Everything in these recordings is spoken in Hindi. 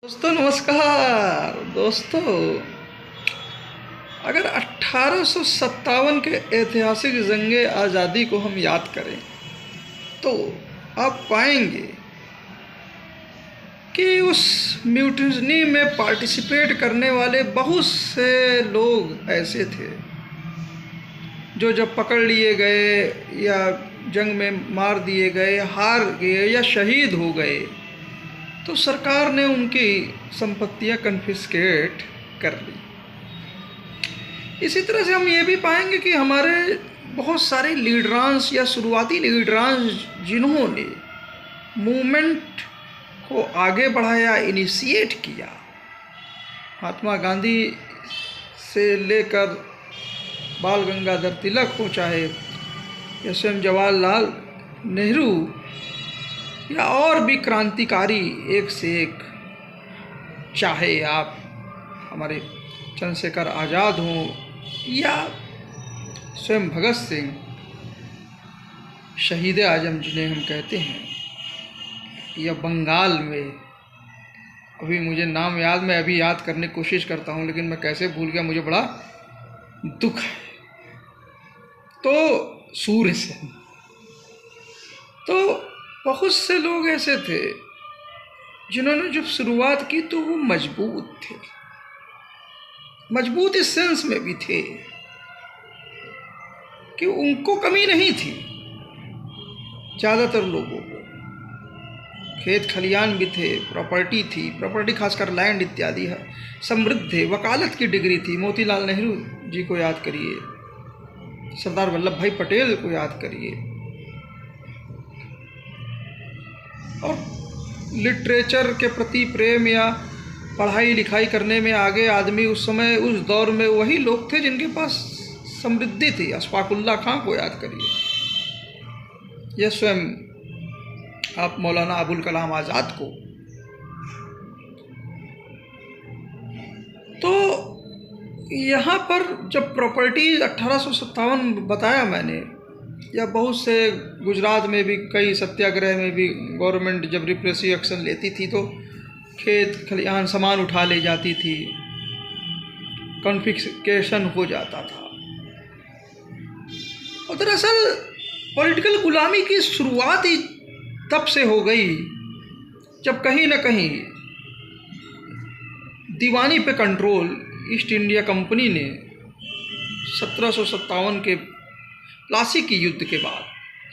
दोस्तों नमस्कार। दोस्तों, अगर 1857 के ऐतिहासिक जंगे आज़ादी को हम याद करें तो आप पाएंगे कि उस म्यूटिनी में पार्टिसिपेट करने वाले बहुत से लोग ऐसे थे जो जब पकड़ लिए गए या जंग में मार दिए गए, हार गए या शहीद हो गए तो सरकार ने उनकी संपत्तियां कन्फिस्केट कर ली। इसी तरह से हम ये भी पाएंगे कि हमारे बहुत सारे लीडरांस या शुरुआती लीडरांस जिन्होंने मूवमेंट को आगे बढ़ाया, इनिशिएट किया, महात्मा गांधी से लेकर बाल गंगाधर तिलक हो, चाहे या स्वयं जवाहरलाल नेहरू या और भी क्रांतिकारी एक से एक, चाहे आप हमारे चंद्रशेखर आज़ाद हों या स्वयं भगत सिंह, शहीद आजम जिन्हें हम कहते हैं, या बंगाल में अभी मुझे नाम याद, मैं अभी याद करने की कोशिश करता हूँ लेकिन मैं कैसे भूल गया, मुझे बड़ा दुख है। तो सूर्य सेन, तो बहुत से लोग ऐसे थे जिन्होंने जब शुरुआत की तो वो मजबूत थे, मजबूत इस सेंस में भी थे कि उनको कमी नहीं थी। ज़्यादातर लोगों को खेत खलियान भी थे, प्रॉपर्टी थी, प्रॉपर्टी खासकर लैंड इत्यादि है, समृद्ध थे, वकालत की डिग्री थी। मोतीलाल नेहरू जी को याद करिए, सरदार वल्लभ भाई पटेल को याद करिए, और लिटरेचर के प्रति प्रेम या पढ़ाई लिखाई करने में आगे आदमी उस समय उस दौर में वही लोग थे जिनके पास समृद्धि थी। अशफाकुल्ला खां को याद करिए, या स्वयं आप मौलाना अबुल कलाम आज़ाद को। तो यहाँ पर जब प्रॉपर्टी 1857 बताया मैंने, या बहुत से गुजरात में भी कई सत्याग्रह में भी गवर्नमेंट जब रिप्रेसिव एक्शन लेती थी तो खेत खलिहान सामान उठा ले जाती थी, कॉन्फिस्केशन हो जाता था। और दरअसल पॉलिटिकल गुलामी की शुरुआत ही तब से हो गई जब कहीं ना कहीं दीवानी पे कंट्रोल ईस्ट इंडिया कंपनी ने 1757 के प्लासी की युद्ध के बाद,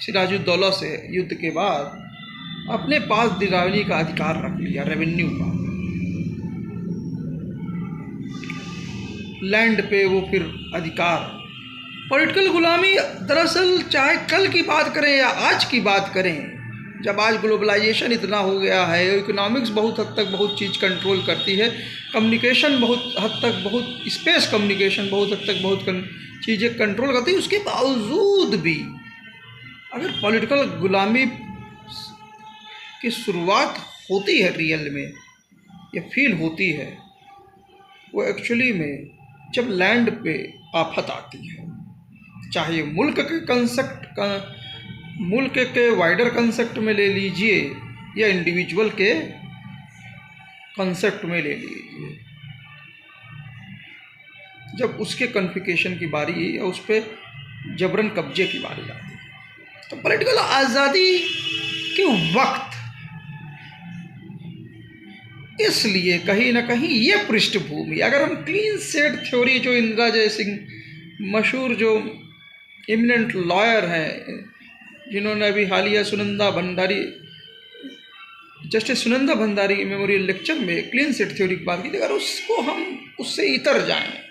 सिराजुद्दौला से युद्ध के बाद अपने पास दीवानी का अधिकार रख लिया, रेवेन्यू का, लैंड पे वो फिर अधिकार। पॉलिटिकल गुलामी दरअसल चाहे कल की बात करें या आज की बात करें, जब आज ग्लोबलाइजेशन इतना हो गया है, इकोनॉमिक्स बहुत हद तक बहुत चीज़ कंट्रोल करती है, कम्युनिकेशन बहुत हद तक, बहुत स्पेस कम्युनिकेशन बहुत हद तक बहुत चीज़ें कंट्रोल करती है, उसके बावजूद भी अगर पॉलिटिकल गुलामी की शुरुआत होती है रियल में, या फील होती है, वो एक्चुअली में जब लैंड पे आफत आती है, चाहे मुल्क के कंसेप्ट का, मुल्क के वाइडर कंसेप्ट में ले लीजिए या इंडिविजुअल के कंसेप्ट में ले लीजिए, जब उसके कॉन्फिगरेशन की बारी या उस पर जबरन कब्जे की बारी आती है। तो पॉलिटिकल आज़ादी के वक्त इसलिए कहीं ना कहीं ये पृष्ठभूमि, अगर हम क्लीन सेट थ्योरी, जो इंदिरा जयसिंह मशहूर जो इमिनेंट लॉयर हैं, जिन्होंने अभी हालिया Sunanda Bhandari, justice Sunanda Bhandari memorial lecture में क्लीन सेट थ्योरी की बात की थी, अगर उसको हम उससे इतर जाएं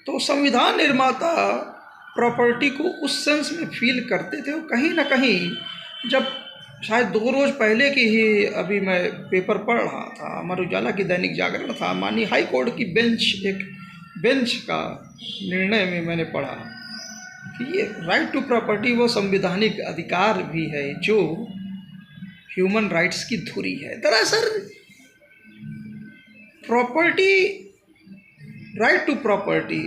तो संविधान निर्माता प्रॉपर्टी को उस सेंस में फील करते थे। कहीं ना कहीं जब शायद 2 रोज़ पहले की ही अभी मैं पेपर पढ़ रहा था, अमर उजाला की दैनिक जागरण था, माननीय हाई कोर्ट की एक बेंच का निर्णय में मैंने पढ़ा कि ये राइट टू प्रॉपर्टी वो संवैधानिक अधिकार भी है जो ह्यूमन राइट्स की धुरी है। दरअसल प्रॉपर्टी, राइट टू प्रॉपर्टी,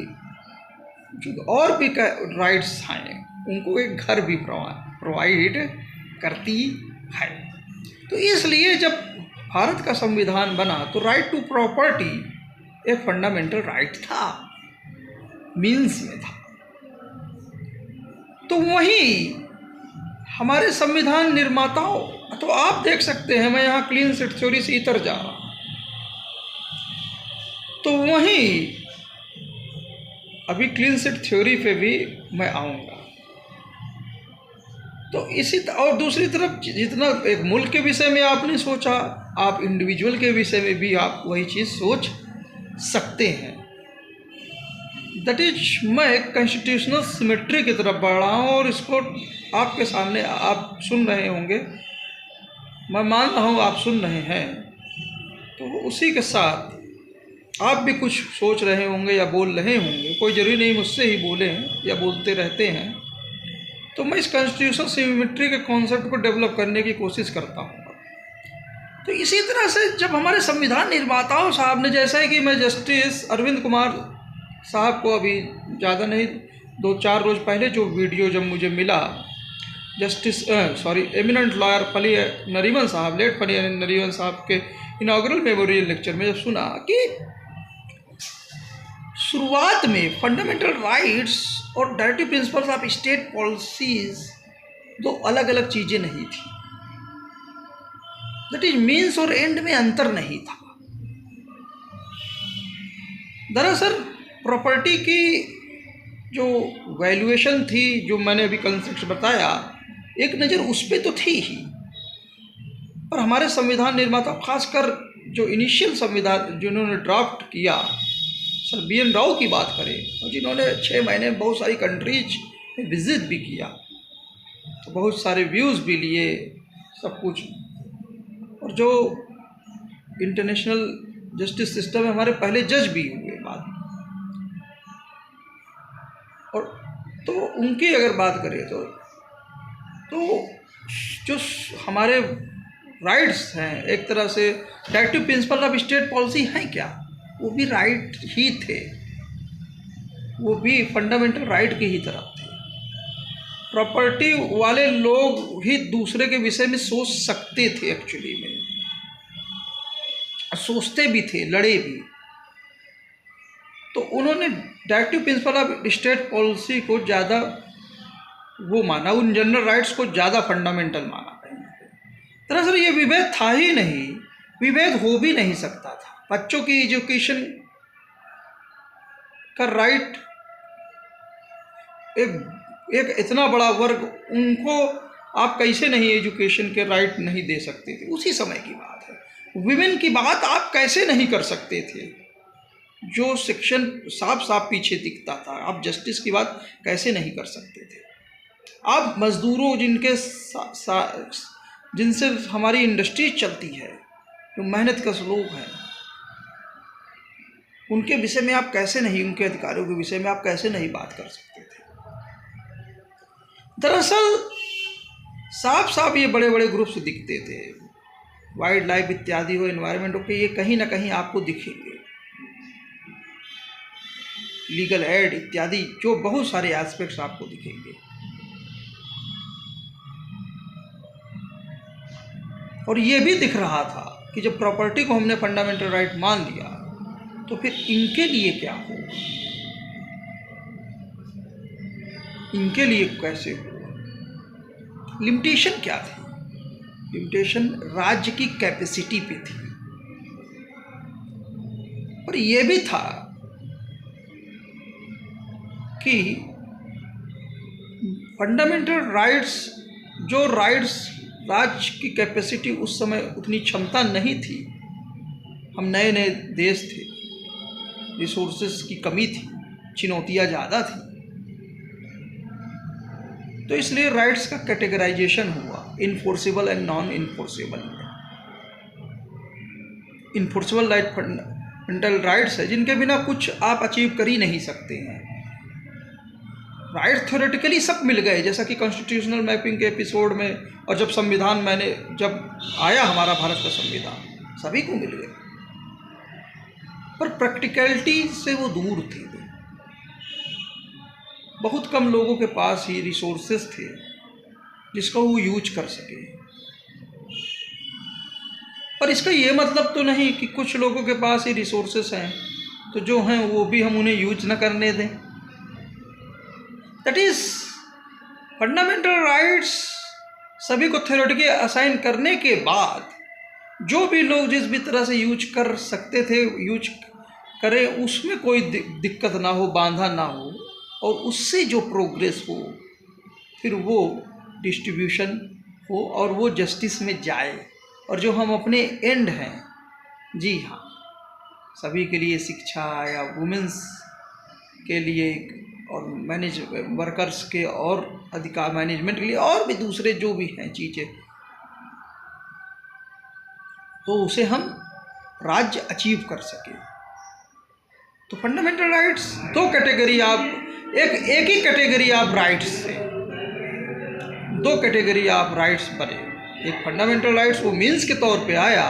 जो और भी राइट्स हैं उनको एक घर भी प्रोवाइड करती है। तो इसलिए जब भारत का संविधान बना तो राइट टू प्रॉपर्टी एक फंडामेंटल राइट था, मीन्स में था। तो वही हमारे संविधान निर्माताओं, तो आप देख सकते हैं, मैं यहाँ क्लीन चिट थ्योरी से इतर जा रहा हूँ, तो वहीं अभी क्लीन चिट थ्योरी पे भी मैं आऊँगा। तो इसी और दूसरी तरफ जितना एक मुल्क के विषय में आपने सोचा, आप इंडिविजुअल के विषय में भी आप वही चीज़ सोच सकते हैं। दैट इज मैं कॉन्स्टिट्यूशनल सिमेट्री की तरफ बढ़ रहा हूँ और इसको आपके सामने आप सुन रहे होंगे, मैं मान रहा हूँ आप सुन रहे हैं, तो उसी के साथ आप भी कुछ सोच रहे होंगे या बोल रहे होंगे। कोई ज़रूरी नहीं मुझसे ही बोले हैं या बोलते रहते हैं, तो मैं इस कॉन्स्टिट्यूशनल सिमेट्री के कॉन्सेप्ट को डेवलप करने की कोशिश करता हूँ। तो इसी तरह से जब हमारे संविधान निर्माताओं साहब ने, जैसा है कि मैं जस्टिस अरविंद कुमार साहब को अभी ज़्यादा नहीं 2-4 रोज़ पहले जो वीडियो जब मुझे मिला, एमिनेंट लॉयर फली नरीमन साहब, लेट फली नरीमन साहब के इनॉग्रल मेमोरियल लेक्चर में जब सुना कि शुरुआत में फंडामेंटल राइट्स और directive principles of state policies दो अलग अलग चीज़ें नहीं थी। दैट इज मीन्स और एंड में अंतर नहीं था। दरअसल प्रॉपर्टी की जो वैल्यूएशन थी, जो मैंने अभी कंसेप्ट बताया, एक नज़र उस पर तो थी ही, पर हमारे संविधान निर्माता, खासकर जो इनिशियल संविधान जिन्होंने ड्राफ्ट किया, सर BN राव की बात करें, और जिन्होंने 6 महीने में बहुत सारी कंट्रीज में विजिट भी किया, तो बहुत सारे व्यूज़ भी लिए, सब कुछ, और जो इंटरनेशनल जस्टिस सिस्टम में हमारे पहले जज भी हुए बाद में, और तो उनकी अगर बात करें तो जो हमारे राइट्स हैं, एक तरह से directive principle of state policy हैं क्या, वो भी राइट ही थे, वो भी फंडामेंटल राइट की ही तरफ थे। प्रॉपर्टी वाले लोग ही दूसरे के विषय में सोच सकते थे, एक्चुअली में सोचते भी थे, लड़े भी। तो उन्होंने directive principle of state policy को ज़्यादा वो माना, उन जनरल राइट्स को ज़्यादा फंडामेंटल माना। दरअसल ये विभेद था ही नहीं, विभेद हो भी नहीं सकता था। बच्चों की एजुकेशन का राइट, एक इतना बड़ा वर्ग, उनको आप कैसे नहीं एजुकेशन के राइट नहीं दे सकते थे? उसी समय की बात है। विमेन की बात आप कैसे नहीं कर सकते थे? जो सेक्शन साफ साफ पीछे दिखता था, आप जस्टिस की बात कैसे नहीं कर सकते थे? आप मजदूरों जिनसे हमारी इंडस्ट्री चलती है, जो मेहनत कश लोग हैं, उनके विषय में आप कैसे नहीं, उनके अधिकारियों के विषय में आप कैसे नहीं बात कर सकते थे? दरअसल साफ साफ ये बड़े बड़े ग्रुप्स दिखते थे, वाइल्ड लाइफ इत्यादि हो, एनवायरनमेंट हो, ये कहीं ना कहीं आपको दिखेंगे, लीगल एड इत्यादि, जो बहुत सारे एस्पेक्ट्स आपको दिखेंगे। और ये भी दिख रहा था कि जब प्रॉपर्टी को हमने फंडामेंटल राइट मान लिया, तो फिर इनके लिए क्या होगा, इनके लिए कैसे होगा? लिमिटेशन क्या थी? लिमिटेशन राज्य की कैपेसिटी पे थी, और ये भी था कि फंडामेंटल राइट्स, जो राइट्स राज्य की कैपेसिटी उस समय उतनी क्षमता नहीं थी, हम नए नए देश थे, रिसोर्सेज की कमी थी, चुनौतियाँ ज़्यादा थी, तो इसलिए राइट्स का कैटेगराइजेशन हुआ, enforceable and non enforceable. Enforceable right fundamental rights है जिनके बिना कुछ आप अचीव कर ही नहीं सकते हैं। राइट थ्योरेटिकली सब मिल गए, जैसा कि कॉन्स्टिट्यूशनल मैपिंग के एपिसोड में, और जब संविधान जब आया हमारा भारत का संविधान, सभी को मिल गए, पर प्रैक्टिकलिटी से वो दूर थे। बहुत कम लोगों के पास ही रिसोर्सेज थे जिसको वो यूज कर सके। और इसका ये मतलब तो नहीं कि कुछ लोगों के पास ही रिसोर्सेस हैं तो जो हैं वो भी हम उन्हें यूज न करने दें। दैट इज़ फंडामेंटल राइट्स सभी को थ्योरेटिकली असाइन करने के बाद जो भी लोग जिस भी तरह से यूज कर सकते थे यूज करें, उसमें कोई दिक्कत ना हो, बांधा ना हो, और उससे जो प्रोग्रेस हो फिर वो डिस्ट्रीब्यूशन हो और वो जस्टिस में जाए। और जो हम अपने एंड हैं, जी हाँ, सभी के लिए शिक्षा या वुमेंस के लिए और वर्कर्स के और अधिकार मैनेजमेंट के लिए और भी दूसरे जो भी हैं चीज़ें, तो उसे हम राज्य अचीव कर सके। तो फंडामेंटल राइट्स दो कैटेगरी आप एक ही कैटेगरी आप राइट्स से दो कैटेगरी आप राइट्स बने। एक फंडामेंटल राइट्स वो मीन्स के तौर पे आया,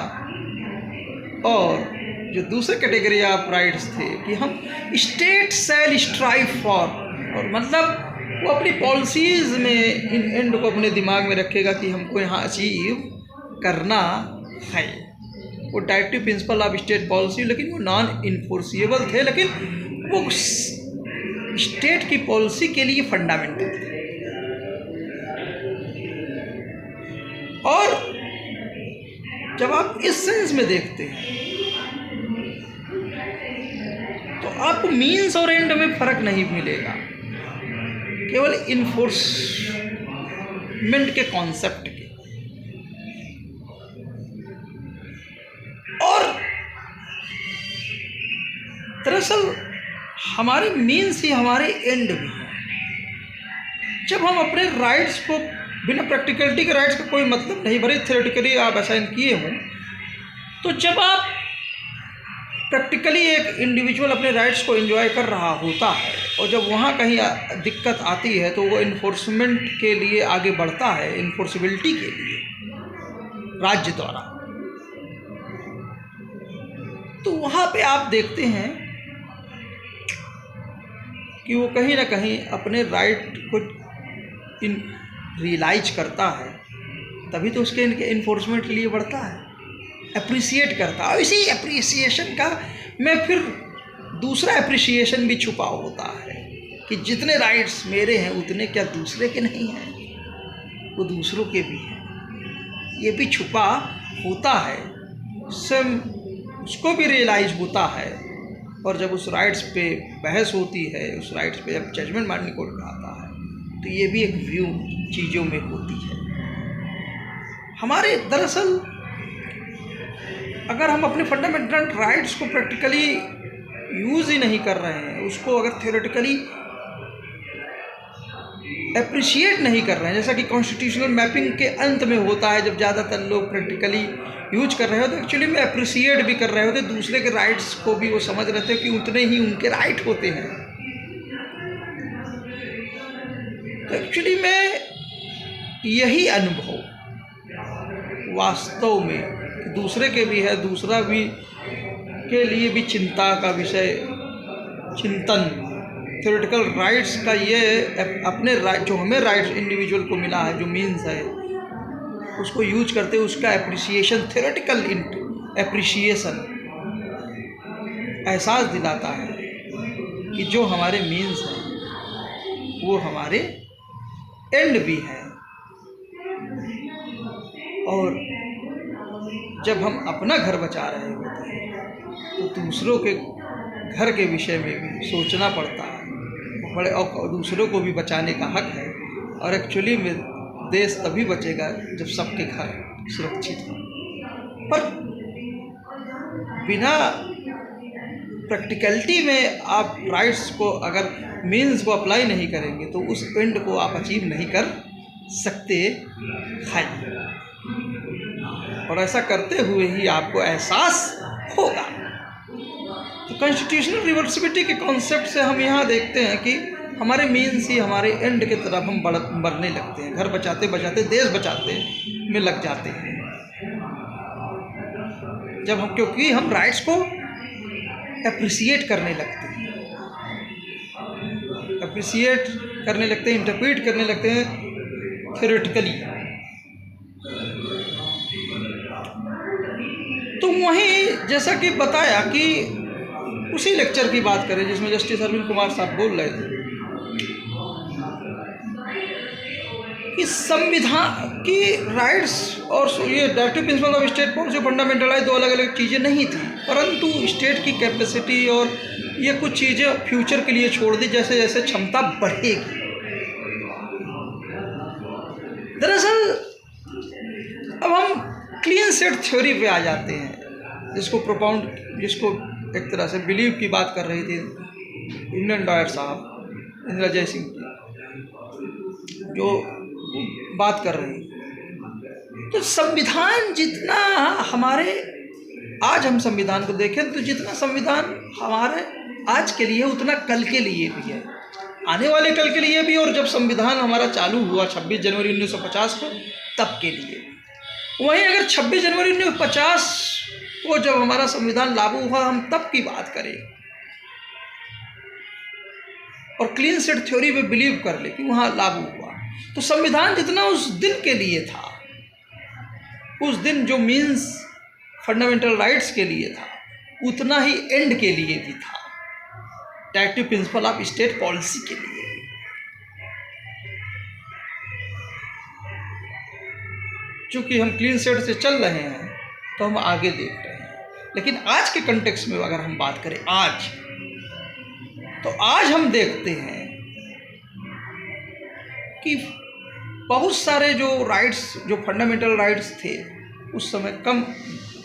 और जो दूसरे कैटेगरी ऑफ राइट्स थे कि हम स्टेट शैल स्ट्राइव फॉर, और मतलब वो अपनी पॉलिसीज़ में इन एंड को अपने दिमाग में रखेगा कि हमको यहाँ अचीव करना है। वो directive principle of state policy, लेकिन वो नॉन इन्फोर्सिएबल थे, लेकिन वो स्टेट की पॉलिसी के लिए फंडामेंटल थे। और जब आप इस सेंस में देखते हैं तो आपको मीन्स और एंड में फर्क नहीं मिलेगा, केवल इन्फोर्समेंट के कॉन्सेप्ट के। और दरअसल हमारे मीन्स ही हमारे एंड भी हैं। जब हम अपने राइट्स को बिना प्रैक्टिकलिटी के राइट्स का कोई मतलब नहीं, भले थ्योरेटिकली आप असाइन किए हों, तो जब आप प्रैक्टिकली एक इंडिविजुअल अपने राइट्स को एंजॉय कर रहा होता है और जब वहाँ कहीं दिक्कत आती है तो वो इन्फोर्समेंट के लिए आगे बढ़ता है, इन्फोर्सिबिलिटी के लिए राज्य द्वारा। तो वहाँ पे आप देखते हैं कि वो कहीं ना कहीं अपने राइट को रियलाइज करता है, तभी तो उसके इन्फोर्समेंट के लिए बढ़ता है, अप्रिसिएट करता है। इसी अप्रिसिएशन का में फिर दूसरा अप्रिसिएशन भी छुपा होता है कि जितने राइट्स मेरे हैं उतने क्या दूसरे के नहीं हैं, वो दूसरों के भी हैं, ये भी छुपा होता है। उससे उसको भी रियलाइज होता है, और जब उस राइट्स पे बहस होती है, उस राइट्स पे जब जजमेंट मारने को आता है, तो ये भी एक व्यू चीज़ों में होती है। हमारे दरअसल अगर हम अपने फंडामेंटल राइट्स को प्रैक्टिकली यूज़ ही नहीं कर रहे हैं, उसको अगर थ्योरेटिकली अप्रिशिएट नहीं कर रहे हैं, जैसा कि कॉन्स्टिट्यूशनल मैपिंग के अंत में होता है, जब ज़्यादातर लोग प्रैक्टिकली यूज कर रहे होते, एक्चुअली में अप्रिशिएट भी कर रहे होते, दूसरे के राइट्स को भी वो समझ रहे थे कि उतने ही उनके राइट होते हैं। तो एक्चुअली में यही अनुभव वास्तव में दूसरे के भी है, दूसरा भी के लिए भी चिंता का विषय, चिंतन। थ्योरेटिकल राइट्स का ये अपने राइट, जो हमें राइट्स इंडिविजुअल को मिला है, जो मीन्स है, उसको यूज करते हुए उसका एप्रिसिएशन, थ्योरेटिकल एप्रिसिएशन एहसास दिलाता है कि जो हमारे मीन्स हैं वो हमारे एंड भी हैं। और जब हम अपना घर बचा रहे होते हैं तो दूसरों के घर के विषय में भी सोचना पड़ता है, बड़े, और दूसरों को भी बचाने का हक है। और एक्चुअली में देश तभी बचेगा जब सबके घर सुरक्षित हों। पर बिना प्रैक्टिकलिटी में आप राइट्स को अगर मीन्स को अप्लाई नहीं करेंगे तो उस एंड को आप अचीव नहीं कर सकते हैं। और ऐसा करते हुए ही आपको एहसास होगा। तो कॉन्स्टिट्यूशनल रिवर्सिबिलिटी के कॉन्सेप्ट से हम यहाँ देखते हैं कि हमारे मीन्स ही हमारे एंड की तरफ हम बढ़ने लगते हैं, घर बचाते बचाते देश बचाते में लग जाते हैं। जब हम, क्योंकि हम राइट्स को एप्रिसिएट करने लगते हैं, इंटरप्रेट करने लगते हैं थ्योरेटिकली। जैसा कि बताया कि उसी लेक्चर की बात करें जिसमें जस्टिस अरविंद कुमार साहब बोल रहे थे कि संविधान की राइट्स और ये directive principle of state policy fundamental right दो अलग अलग चीज़ें नहीं थी, परंतु स्टेट की कैपेसिटी और ये कुछ चीज़ें फ्यूचर के लिए छोड़ दी जैसे जैसे क्षमता बढ़ेगी। दरअसल अब हम क्लीन सेट थ्योरी पे आ जाते हैं, जिसको एक तरह से बिलीव की बात कर रही थी इंडियन लॉयर साहब इंदिरा जयसिंह की, जो बात कर रही थी। तो संविधान जितना हमारे, आज हम संविधान को देखें तो जितना संविधान हमारे आज के लिए उतना कल के लिए भी है, आने वाले कल के लिए भी, और जब संविधान हमारा चालू हुआ 26 जनवरी 1950 को तब के लिए। वहीं अगर 26 जनवरी 1950 को जब हमारा संविधान लागू हुआ हम तब की बात करें और क्लीन सेट थ्योरी पे बिलीव कर ले कि वहाँ लागू हुआ, तो संविधान जितना उस दिन के लिए था, उस दिन जो मीन्स फंडामेंटल राइट्स के लिए था, उतना ही एंड के लिए भी था, directive principle of state policy के लिए। चूंकि हम क्लीन सेट से चल रहे हैं तो हम आगे देख रहे हैं, लेकिन आज के कंटेक्स्ट में अगर हम बात करें आज, तो आज हम देखते हैं कि बहुत सारे जो राइट्स, जो फंडामेंटल राइट्स थे उस समय कम,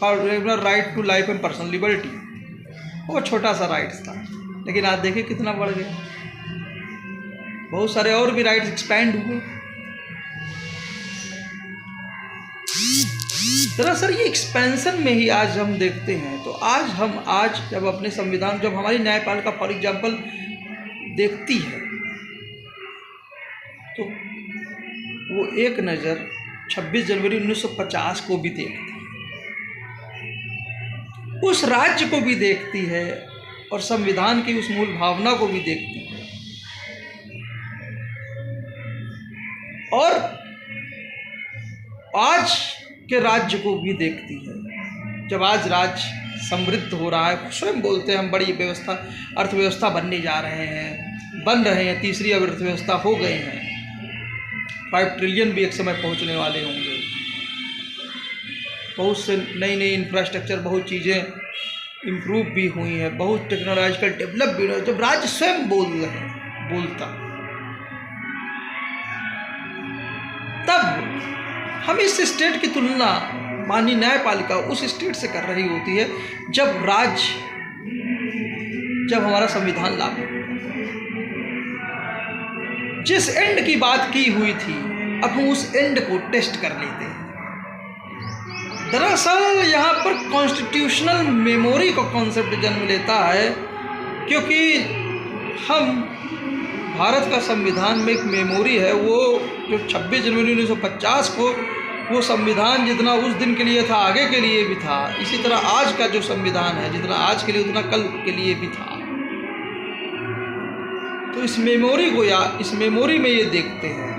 right to life and personal liberty, वो छोटा सा राइट्स था, लेकिन आज देखिए कितना बढ़ गया। बहुत सारे और भी राइट्स एक्सपैंड हुए। दरअसल ये एक्सपेंशन में ही आज हम देखते हैं, तो आज जब अपने संविधान, जब हमारी न्यायपालिका फॉर एग्जाम्पल देखती है तो वो एक नज़र 26 जनवरी 1950 को भी देखती है, उस राज्य को भी देखती है और संविधान की उस मूल भावना को भी देखती है, और आज के राज्य को भी देखती है। जब आज राज्य समृद्ध हो रहा है, स्वयं बोलते हैं हम बड़ी व्यवस्था, अर्थव्यवस्था बनने जा रहे हैं, बन रहे हैं, तीसरी अर्थव्यवस्था हो गए हैं, 5 ट्रिलियन भी एक समय पहुंचने वाले होंगे, बहुत से नई नई इंफ्रास्ट्रक्चर, बहुत चीज़ें इम्प्रूव भी हुई हैं, बहुत टेक्नोलॉजिकल डेवलप भी, जब राज्य स्वयं बोलता, तब हम इस स्टेट की तुलना माननीय न्यायपालिका उस स्टेट से कर रही होती है जब हमारा संविधान लागू, जिस एंड की बात की हुई थी अब हम उस एंड को टेस्ट कर लेते हैं। दरअसल यहाँ पर कॉन्स्टिट्यूशनल मेमोरी का कॉन्सेप्ट जन्म लेता है, क्योंकि हम भारत का संविधान में एक मेमोरी है, वो जो 26 जनवरी 1950 को वो संविधान जितना उस दिन के लिए था आगे के लिए भी था, इसी तरह आज का जो संविधान है जितना आज के लिए उतना कल के लिए भी था। तो इस मेमोरी में ये देखते हैं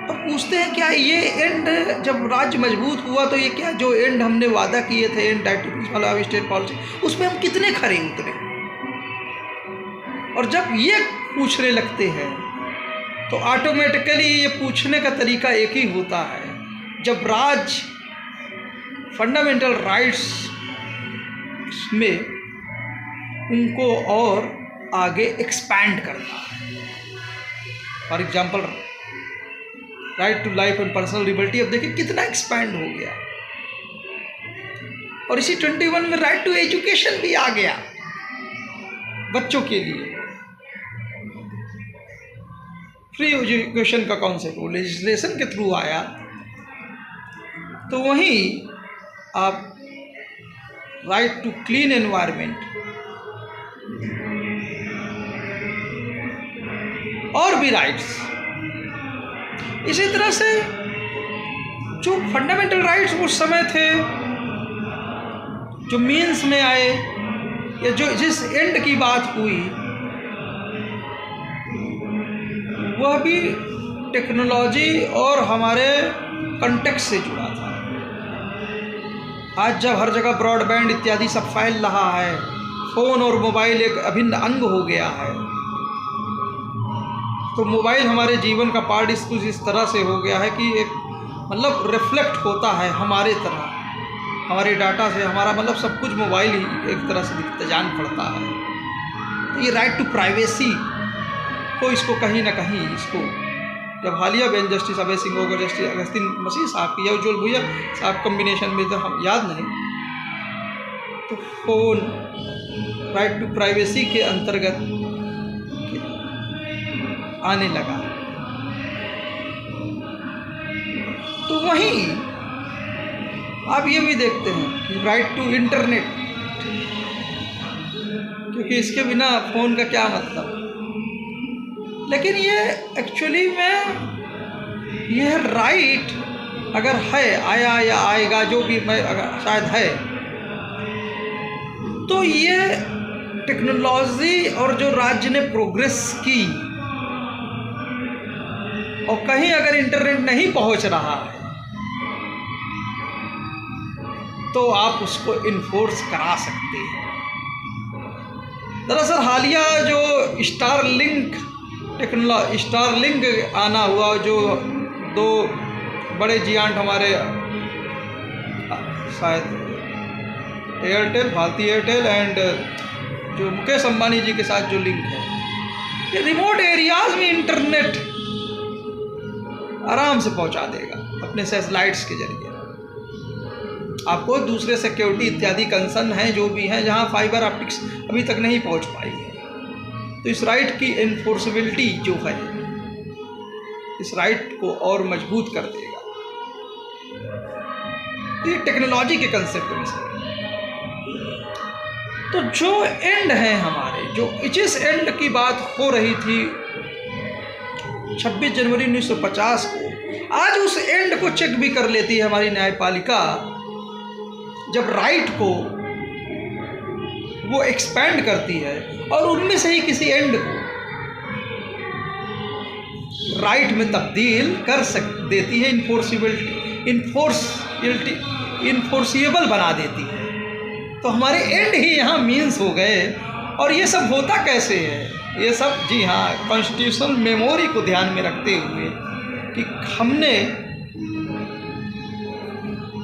और पूछते हैं क्या ये एंड, जब राज्य मजबूत हुआ तो ये क्या जो एंड हमने वादा किए थे, and directive principle of state policy, उसमें हम कितने खरे उतरे। और जब ये पूछने लगते हैं तो ऑटोमेटिकली ये पूछने का तरीका एक ही होता है, जब राज्य फंडामेंटल राइट्स में उनको और आगे एक्सपैंड करता है। For example right to life and personal liberty, अब देखिए कितना एक्सपैंड हो गया, और इसी 21 में राइट टू एजुकेशन भी आ गया बच्चों के लिए, फ्री एजुकेशन का कॉन्सेप्ट वो लेजिस्लेशन के थ्रू आया। तो वहीं आप राइट टू क्लीन एनवायरनमेंट और भी राइट्स, इसी तरह से जो फंडामेंटल राइट्स उस समय थे, जो मीन्स में आए, या जो जिस एंड की बात हुई, वह भी टेक्नोलॉजी और हमारे कंटेक्स्ट से जुड़ा था। आज जब हर जगह ब्रॉडबैंड इत्यादि सब फैल रहा है, फ़ोन और मोबाइल एक अभिन्न अंग हो गया है, तो मोबाइल हमारे जीवन का पार्ट इस तरह से हो गया है कि एक मतलब रिफ्लेक्ट होता है हमारे तरह, हमारे डाटा से हमारा मतलब सब कुछ मोबाइल ही एक तरह से दिखता जान पड़ता है। तो ये राइट टू प्राइवेसी को इसको कहीं ना कहीं इसको जब हालिया बेंच जस्टिस अभय सिंह होकर जस्टिस अगस्तीन मसीह साहब की या उज्जवल भुइया साहब कम्बिनेशन में, तो हम याद नहीं, तो फ़ोन राइट टू प्राइवेसी के अंतर्गत आने लगा। तो वहीं आप ये भी देखते हैं कि राइट टू इंटरनेट, क्योंकि इसके बिना फ़ोन का क्या मतलब। लेकिन ये एक्चुअली में यह राइट अगर है, आया या आएगा जो भी मैं अगर शायद है, तो ये टेक्नोलॉजी और जो राज्य ने प्रोग्रेस की, और कहीं अगर इंटरनेट नहीं पहुंच रहा है तो आप उसको इन्फोर्स करा सकते हैं। दरअसल हालिया जो स्टारलिंक आना हुआ, जो दो बड़े जियांट हमारे शायद एयरटेल, भारती एयरटेल एंड जो मुकेश अंबानी जी के साथ जो लिंक है, ये रिमोट एरियाज में इंटरनेट आराम से पहुंचा देगा अपने सैटेलाइट्स के जरिए। आपको दूसरे सिक्योरिटी इत्यादि कंसर्न हैं जो भी हैं, जहां फाइबर ऑप्टिक्स अभी तक नहीं पहुंच पाई है, तो इस राइट की इन्फोर्सेबिलिटी जो है इस राइट को और मजबूत कर देगा। तो ये टेक्नोलॉजी के कंसेप्ट में से, तो जो एंड है हमारे, जो जिस एंड की बात हो रही थी 26 जनवरी 1950 को, आज उस एंड को चेक भी कर लेती है हमारी न्यायपालिका, जब राइट को वो एक्सपैंड करती है और उनमें से ही किसी एंड को राइट में तब्दील कर देती है, इन्फोर्सिबल बना देती है। तो हमारे एंड ही यहाँ मीन्स हो गए। और ये सब होता कैसे है? ये सब जी हाँ कॉन्स्टिट्यूशनल मेमोरी को ध्यान में रखते हुए कि हमने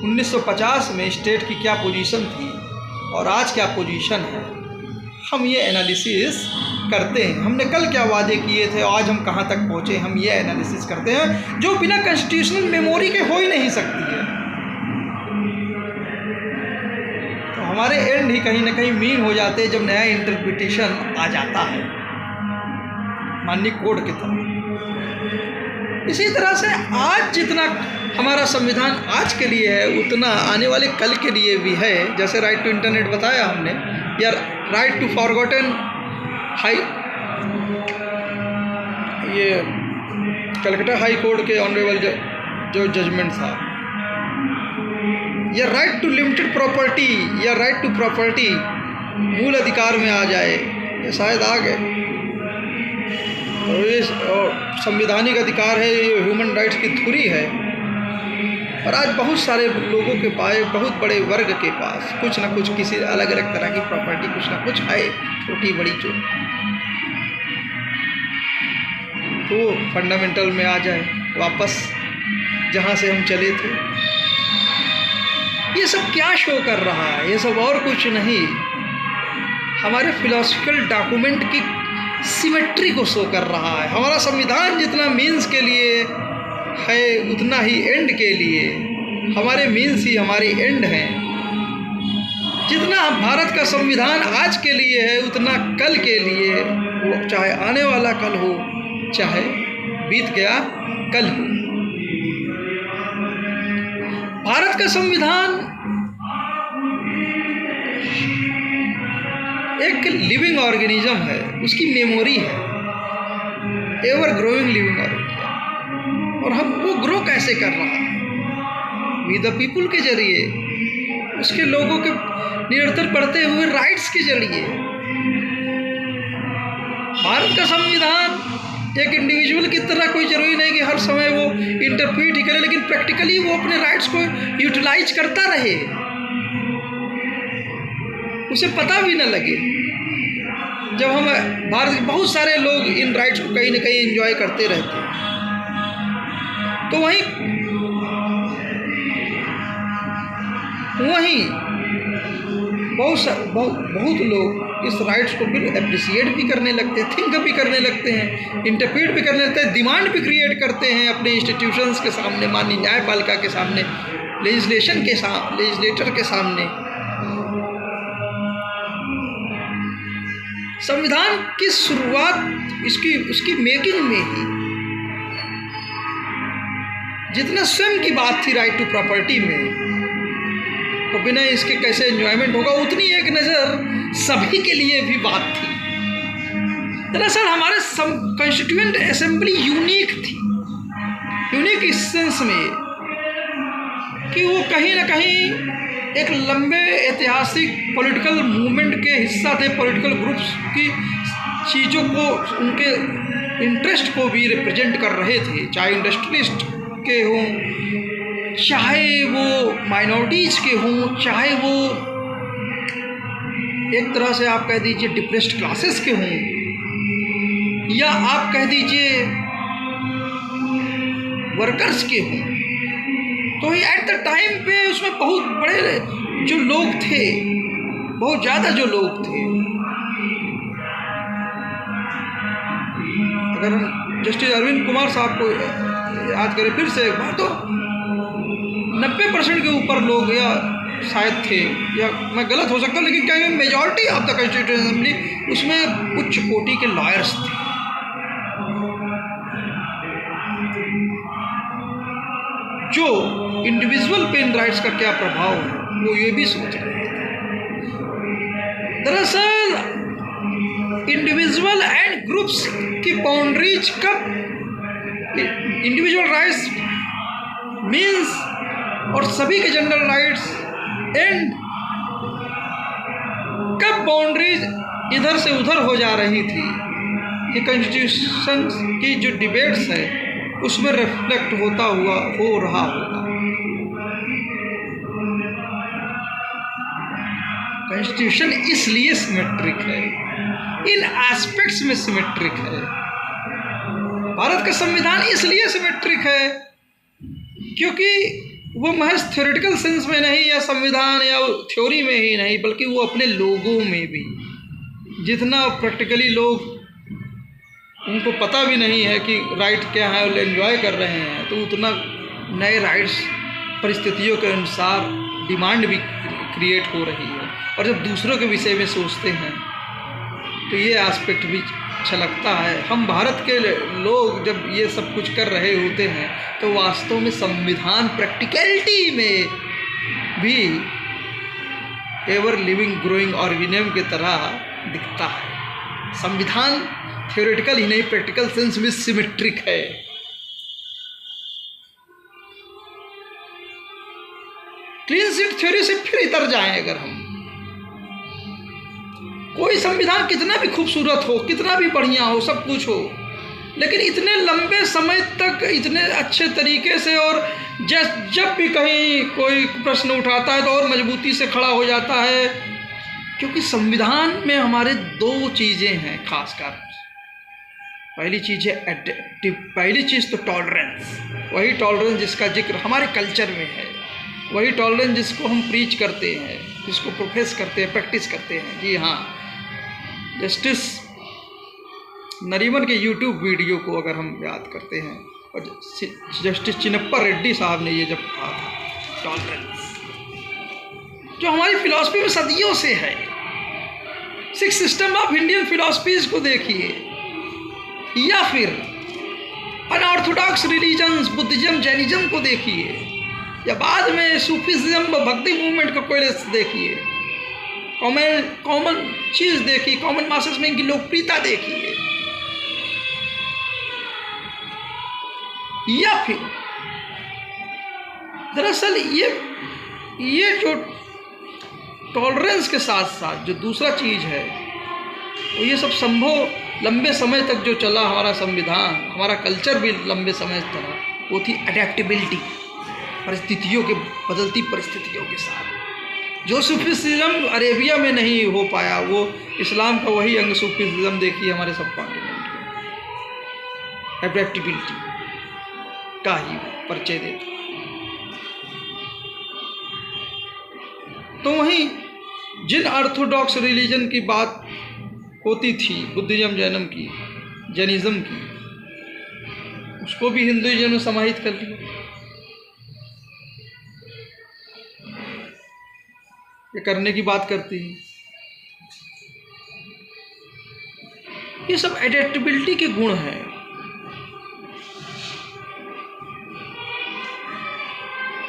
1950 में स्टेट की क्या पोजीशन थी और आज क्या पोजीशन है, हम ये एनालिसिस करते हैं। हमने कल क्या वादे किए थे और आज हम कहाँ तक पहुँचे, हम ये एनालिसिस करते हैं, जो बिना कॉन्स्टिट्यूशनल मेमोरी के हो ही नहीं सकती है। तो हमारे एंड ही कहीं ना कहीं मीन हो जाते हैं जब नया इंटरप्रिटेशन आ जाता है माननीय कोड की तरह। इसी तरह से आज जितना हमारा संविधान आज के लिए है, उतना आने वाले कल के लिए भी है। जैसे राइट टू इंटरनेट बताया हमने, या राइट टू फॉरगॉटन हाई, ये कलकत्ता हाई कोर्ट के ऑनरेबल जो जजमेंट था, या राइट टू लिमिटेड प्रॉपर्टी या राइट टू प्रॉपर्टी मूल अधिकार में आ जाए, ये शायद आ गए। और ये संवैधानिक अधिकार है, ये ह्यूमन राइट्स की धुरी है। और आज बहुत सारे लोगों के पास, बहुत बड़े वर्ग के पास कुछ ना कुछ किसी अलग अलग तरह की प्रॉपर्टी कुछ ना कुछ है, छोटी बड़ी जो, तो फंडामेंटल में आ जाए वापस जहाँ से हम चले थे। ये सब क्या शो कर रहा है? ये सब और कुछ नहीं, हमारे फिलोसफिकल डॉक्यूमेंट की सिमेट्री को शो कर रहा है। हमारा संविधान जितना मीन्स के लिए है, उतना ही एंड के लिए हमारे मीन्स ही हमारी एंड हैं। जितना भारत का संविधान आज के लिए है, उतना कल के लिए, वो चाहे आने वाला कल हो, चाहे बीत गया कल हो। भारत का संविधान एक लिविंग ऑर्गेनिज्म है, उसकी मेमोरी है, एवर ग्रोइंग लिविंग ऑर्गेनिज्म। और हम वो ग्रो कैसे कर रहा है? वी द पीपुल के जरिए, उसके लोगों के निरंतर बढ़ते हुए राइट्स के जरिए। भारत का संविधान एक इंडिविजुअल की तरह कोई ज़रूरी नहीं कि हर समय वो इंटरप्रीट ही करे, लेकिन प्रैक्टिकली वो अपने राइट्स को यूटिलाइज करता रहे। उसे पता भी न लगे। जब हम भारत के बहुत सारे लोग इन राइट्स को कहीं ना कहीं एंजॉय करते रहते हैं, तो वहीं बहुत लोग इस राइट्स को फिर अप्रिसिएट भी करने लगते हैं, थिंक भी करने लगते हैं, इंटरप्रेट भी करने लगते हैं, डिमांड भी क्रिएट करते हैं अपने इंस्टीट्यूशंस के सामने, माननीय न्यायपालिका के सामने, लेजिस्लेटर के सामने। संविधान की शुरुआत उसकी मेकिंग में ही जितना स्वयं की बात थी राइट टू प्रॉपर्टी में, तो बिना इसके कैसे एंजॉयमेंट होगा, उतनी एक नज़र सभी के लिए भी बात थी। दरअसल हमारे कॉन्स्टिट्यूएंट असेंबली यूनिक थी, यूनिक इस सेंस में कि वो कहीं ना कहीं एक लंबे ऐतिहासिक पॉलिटिकल मूवमेंट के हिस्सा थे, पॉलिटिकल ग्रुप्स की चीज़ों को, उनके इंटरेस्ट को भी रिप्रेजेंट कर रहे थे, चाहे इंडस्ट्रियलिस्ट के हों, चाहे वो माइनॉरिटीज़ के हों, चाहे वो एक तरह से आप कह दीजिए डिप्रेस्ड क्लासेस के हों, या आप कह दीजिए वर्कर्स के हों। तो एट द टाइम पे उसमें बहुत बड़े जो लोग थे, बहुत ज़्यादा जो लोग थे, अगर हम जस्टिस अरविंद कुमार साहब को याद करें फिर से एक बार, तो 90% के ऊपर लोग या शायद थे, या मैं गलत हो सकता हूँ, लेकिन कहीं majority of the constituent assembly उसमें उच्च कोटि के लॉयर्स थे। जो इंडिविजुअल पे इन राइट्स का क्या प्रभाव है वो ये भी सोच रहे थे। दरअसल इंडिविजुअल एंड ग्रुप्स की बाउंड्रीज कब, इंडिविजुअल राइट्स मीन्स और सभी के जनरल राइट्स एंड कब बाउंड्रीज इधर से उधर हो जा रही थी, ये कॉन्स्टिट्यूशन की जो डिबेट्स है उसमें रिफ्लेक्ट होता हुआ हो रहा होगा। कॉन्स्टिट्यूशन इसलिए सिमेट्रिक है, इन एस्पेक्ट्स में सिमेट्रिक है। भारत का संविधान इसलिए सिमेट्रिक है क्योंकि वो महज थ्योरेटिकल सेंस में नहीं, या संविधान या थ्योरी में ही नहीं, बल्कि वो अपने लोगों में भी, जितना प्रैक्टिकली लोग उनको पता भी नहीं है कि राइट क्या है और एंजॉय कर रहे हैं, तो उतना नए राइट्स परिस्थितियों के अनुसार डिमांड भी क्रिएट हो रही है। और जब दूसरों के विषय में सोचते हैं तो ये एस्पेक्ट भी छलकता है। हम भारत के लोग जब ये सब कुछ कर रहे होते हैं तो वास्तव में संविधान प्रैक्टिकलिटी में भी एवर लिविंग ग्रोइंग ऑर्गेनिज्म की तरह दिखता है। संविधान थ्योरेटिकल ही नहीं, प्रैक्टिकल सेंस में सिमेट्रिक है। क्लीन शीट थ्योरी से फिर इतर जाएं, अगर हम कोई संविधान कितना भी खूबसूरत हो, कितना भी बढ़िया हो, सब कुछ हो, लेकिन इतने लंबे समय तक इतने अच्छे तरीके से, और जब भी कहीं कोई प्रश्न उठाता है तो और मजबूती से खड़ा हो जाता है, क्योंकि संविधान में हमारे दो चीज़ें हैं खासकर। पहली चीज़ है एडेप्टिव, पहली चीज़ तो टॉलरेंस, वही टॉलरेंस जिसका जिक्र हमारे कल्चर में है, वही टॉलरेंस जिसको हम प्रीच करते हैं, जिसको प्रोफेस करते हैं, प्रैक्टिस करते हैं। जी हाँ, जस्टिस नरीमन के यूट्यूब वीडियो को अगर हम याद करते हैं, और जस्टिस चिन्नप्पा रेड्डी साहब ने ये जब कहा था टॉलरेंस, जो हमारी फिलॉसफी में सदियों से है। 6 सिस्टम ऑफ इंडियन फिलॉसफीज़ को देखिए, या फिर अनऑर्थोडॉक्स रिलीजन्स बुद्धिज्म जैनिज्म को देखिए, या बाद में सूफीज्म भक्ति मूवमेंट को कोई देखिए, कॉमन चीज़ देखिए, कॉमन मासेस में इनकी लोकप्रियता देखिए, या फिर दरअसल ये जो टॉलरेंस के साथ साथ जो दूसरा चीज़ है, वो ये सब संभव लंबे समय तक जो चला हमारा संविधान, हमारा कल्चर भी लंबे समय तक चला, वो थी अडेप्टेबिलिटी, परिस्थितियों के, बदलती परिस्थितियों के साथ। जो सूफिज्म अरेबिया में नहीं हो पाया, वो इस्लाम का वही अंग सूफिज्म देखिए हमारे सब कॉन्टिनेंट में एब्रेक्टिबिलिटी का ही परिचय देता। तो वहीं जिन ऑर्थोडॉक्स रिलीजन की बात होती थी, बुद्धिज्म जैनिज्म की, उसको भी हिंदुइज्म में समाहित कर लिया। ये करने की बात करती है। ये सब एडेप्टेबिलिटी के गुण हैं।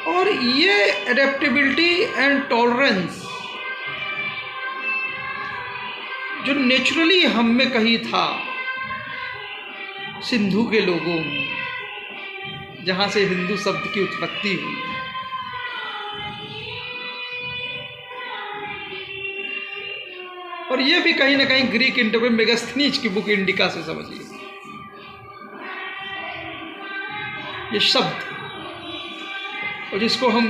और ये एडेप्टेबिलिटी एंड टॉलरेंस जो नेचुरली हम में कहीं था, सिंधु के लोगों में, जहाँ से हिंदू शब्द की उत्पत्ति हुई, और ये भी कहीं ना कहीं ग्रीक इंटरप्रेट मेगास्थनीज की बुक इंडिका से समझिए। ये शब्द और जिसको हम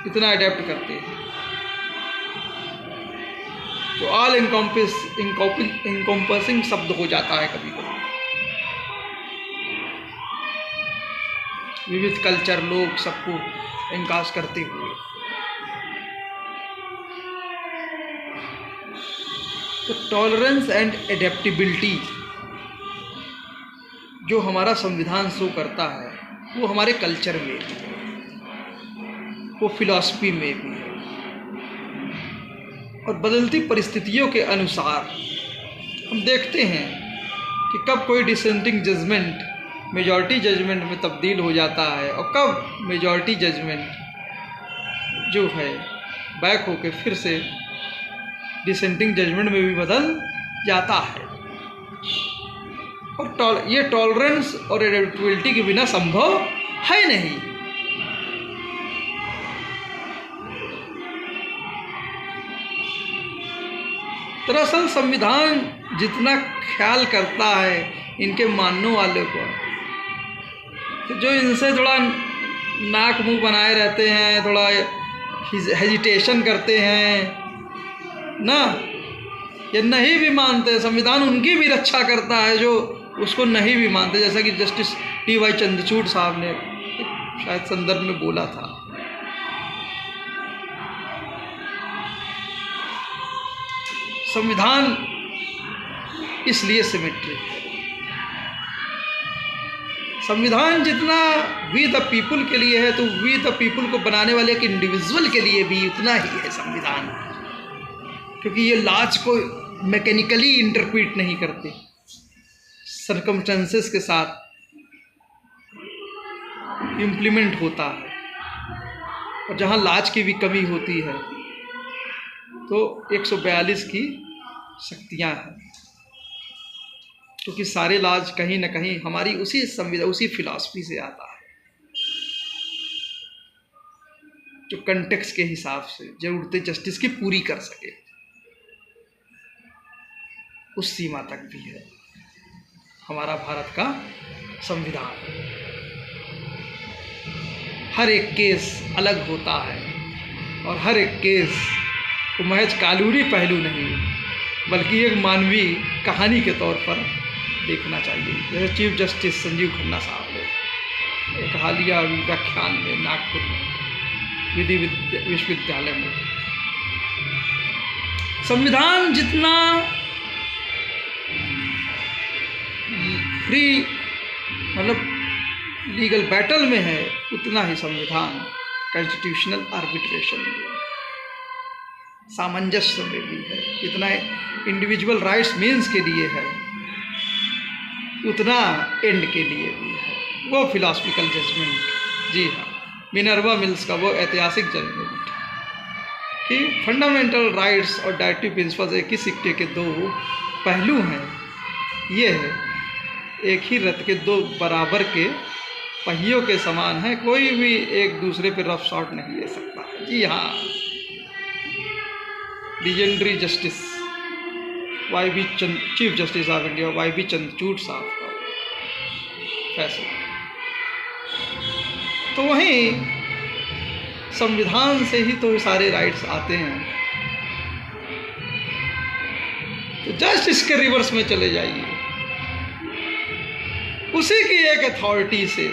इतना अडेप्ट करते हैं, तो ऑल इनकॉम्पसिंग शब्द हो जाता है कभी कभी। विविध कल्चर, लोग सबको इनकास करते हुए। तो टॉलरेंस एंड एडेप्टेबिलिटी जो हमारा संविधान शो करता है, वो हमारे कल्चर में भी है, वो फिलॉसफी में भी है। और बदलती परिस्थितियों के अनुसार हम देखते हैं कि कब कोई डिसेंटिंग जजमेंट मेजॉरिटी जजमेंट में तब्दील हो जाता है, और कब मेजॉरिटी जजमेंट जो है बैक होके फिर से डिसेंटिंग जजमेंट में भी बदल जाता है। और ये टॉलरेंस और एडेप्टेबिलिटी के बिना संभव है नहीं। दरअसल संविधान जितना ख्याल करता है इनके मानने वाले को, तो जो इनसे थोड़ा नाक मुंह बनाए रहते हैं, थोड़ा हेजिटेशन करते हैं ना, ये नहीं भी मानते, संविधान उनकी भी रक्षा करता है जो उसको नहीं भी मानते। जैसा कि जस्टिस टी.वाई. चंद्रचूड़ साहब ने शायद संदर्भ में बोला था, संविधान इसलिए सिमेट्रिक है। संविधान जितना वी द पीपुल के लिए है, तो वी द पीपुल को बनाने वाले एक इंडिविजुअल के लिए भी उतना ही है संविधान, क्योंकि ये लॉज को मैकेनिकली इंटरप्रेट नहीं करते, सर्कमस्टेंसेस के साथ इम्प्लीमेंट होता है। और जहाँ लॉज की भी कमी होती है तो 142 की शक्तियाँ हैं, क्योंकि सारे लॉज कहीं ना कहीं हमारी उसी संविधान, उसी फिलॉसफी से आता है, जो कंटेक्स्ट के हिसाब से जरूरतें जस्टिस की पूरी कर सके, उस सीमा तक भी है हमारा भारत का संविधान। हर एक केस अलग होता है, और हर एक केस को महज कानूनी पहलू नहीं बल्कि एक मानवीय कहानी के तौर पर देखना चाहिए। जैसे चीफ जस्टिस संजीव खन्ना साहब ने एक हालिया व्याख्यान में नागपुर में विधि विश्वविद्यालय में, संविधान जितना फ्री मतलब लीगल बैटल में है, उतना ही संविधान कॉन्स्टिट्यूशनल आर्बिट्रेशन में, सामंजस्य में भी है। जितना इंडिविजुअल राइट्स मीन्स के लिए है, उतना एंड के लिए भी है। वो फिलॉसफिकल जजमेंट, जी हाँ, मिनर्वा मिल्स का वो ऐतिहासिक जजमेंट कि फंडामेंटल राइट्स और डायरेक्टिव प्रिंसिपल्स एक ही सिक्के के दो पहलू हैं। ये है एक ही रथ के दो बराबर के पहियों के समान है, कोई भी एक दूसरे पे रफ शॉट नहीं ले सकता। जी हाँ, legendary justice Y B. Chief justice of India Y B. Chandrachud साहब का फैसला। तो वहीं संविधान से ही तो सारे राइट्स आते हैं। तो जस्ट इसके रिवर्स में चले जाइए, उसी की एक अथॉरिटी से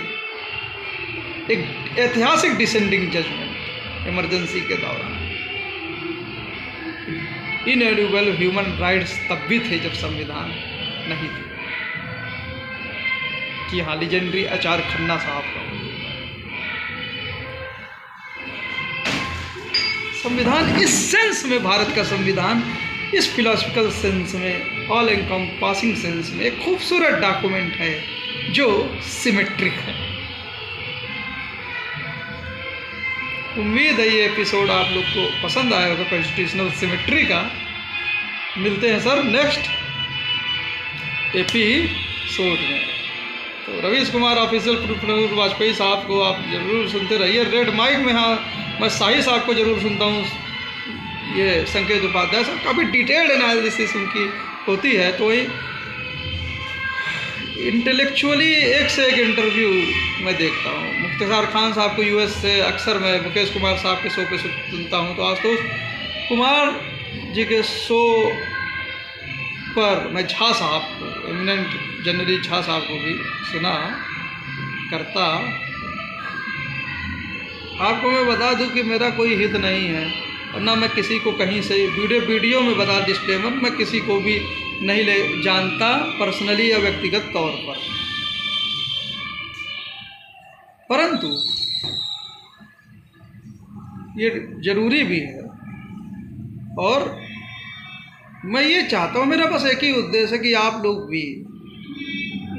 एक ऐतिहासिक डिसेंडिंग जजमेंट इमरजेंसी के दौरान। इनएलिजिबल ह्यूमन राइट्स तब भी थे जब संविधान नहीं थे। कि हाँ, लीजेंडरी आचार्य खन्ना साहब का संविधान इस सेंस में, भारत का संविधान इस फिलोसफिकल सेंस में, ऑल एनकम्पासिंग सेंस में एक खूबसूरत डॉक्यूमेंट है जो सिमेट्रिक है। उम्मीद है ये एपिसोड आप लोग को पसंद आया होगा कॉन्स्टिट्यूशनल सिमेट्री का। मिलते हैं सर नेक्स्ट एपिसोड में। तो रवीश कुमार ऑफिशियल प्रणब वाजपेयी साहब को आप जरूर सुनते रहिए। रेड माइक में हाँ, मैं शाही साहब को जरूर सुनता हूँ। ये संकेत उपाध्याय साहब काफ़ी डिटेल्ड एनालिसिस उनकी होती है। तो वही इंटेलेक्चुअली एक से एक इंटरव्यू मैं देखता हूँ। मुख्तार खान साहब को यूएस से अक्सर मैं मुकेश कुमार साहब के शो पे सुनता हूँ। तो आशुतोष कुमार जी के शो पर मैं झा साहब को, एमिनेंट जनरली झा साहब को भी सुना करता। आपको मैं बता दूं कि मेरा कोई हित नहीं है और ना मैं किसी को कहीं से वीडियो में बता डिस्क्लेमर, मैं किसी को भी नहीं ले जानता पर्सनली या व्यक्तिगत तौर पर। परंतु ये जरूरी भी है और मैं ये चाहता हूँ, मेरा बस एक ही उद्देश्य है कि आप लोग भी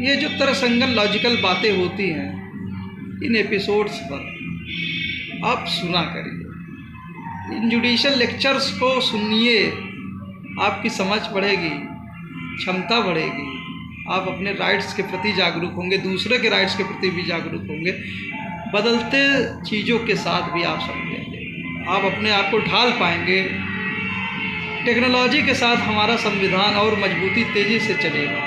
ये जो तरसंगन लॉजिकल बातें होती हैं इन एपिसोड्स पर आप सुना करिए। इन जुडिशियल लेक्चर्स को सुनिए, आपकी समझ बढ़ेगी, क्षमता बढ़ेगी, आप अपने राइट्स के प्रति जागरूक होंगे, दूसरे के राइट्स के प्रति भी जागरूक होंगे, बदलते चीज़ों के साथ भी आप समझेंगे, आप अपने आप को ढाल पाएंगे। टेक्नोलॉजी के साथ हमारा संविधान और मजबूती तेज़ी से चलेगा।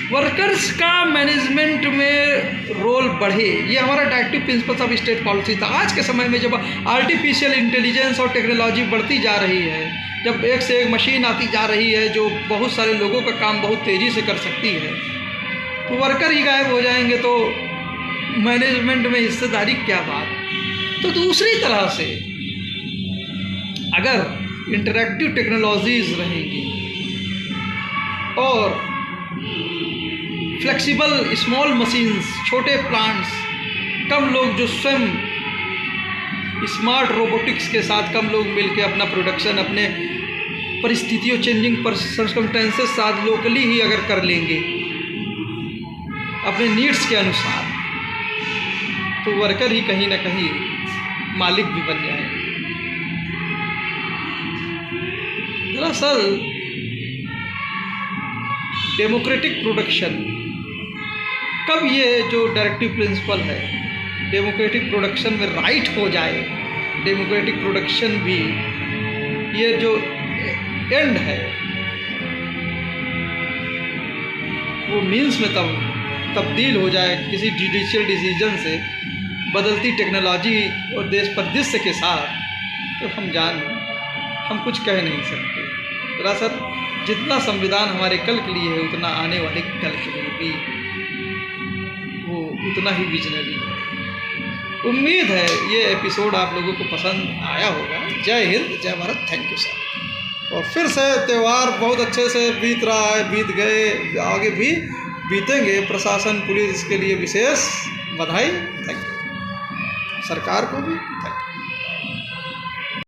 वर्कर्स का मैनेजमेंट में रोल बढ़े, ये हमारा directive principles of state policy था। आज के समय में जब आर्टिफिशियल इंटेलिजेंस और टेक्नोलॉजी बढ़ती जा रही है, जब एक से एक मशीन आती जा रही है जो बहुत सारे लोगों का काम बहुत तेज़ी से कर सकती है, तो वर्कर ही गायब हो जाएंगे तो मैनेजमेंट में हिस्सेदारी क्या बात। तो दूसरी तरह से अगर इंटरैक्टिव टेक्नोलॉजीज रहेंगी और फ्लेक्सिबल स्मॉल मशीन्स, छोटे प्लांट्स, कम लोग जो स्वयं स्मार्ट रोबोटिक्स के साथ कम लोग मिलकर अपना प्रोडक्शन अपने परिस्थितियों चेंजिंग पर सर्कमस्टेंसेस साथ लोकली ही अगर कर लेंगे अपने नीड्स के अनुसार, तो वर्कर ही कहीं ना कहीं मालिक भी बन जाएंगे। दरअसल डेमोक्रेटिक प्रोडक्शन, कब ये जो डायरेक्टिव प्रिंसिपल है डेमोक्रेटिक प्रोडक्शन में राइट हो जाए, डेमोक्रेटिक प्रोडक्शन भी ये जो एंड है वो मीन्स में तब तब्दील हो जाए किसी जुडिशियल डिसीजन से बदलती टेक्नोलॉजी और देश परिदृश्य के साथ, तो हम कुछ कह नहीं सकते। दरअसल जितना संविधान हमारे कल के लिए है उतना आने वाले कल के लिए भी वो उतना ही विजनरी है। उम्मीद है ये एपिसोड आप लोगों को पसंद आया होगा। जय हिंद, जय भारत, थैंक यू सर। और फिर से त्यौहार बहुत अच्छे से बीत रहा है, बीत गए, आगे भी बीतेंगे। प्रशासन पुलिस इसके लिए विशेष बधाई, थैंक यू। सरकार को भी थैंक यू।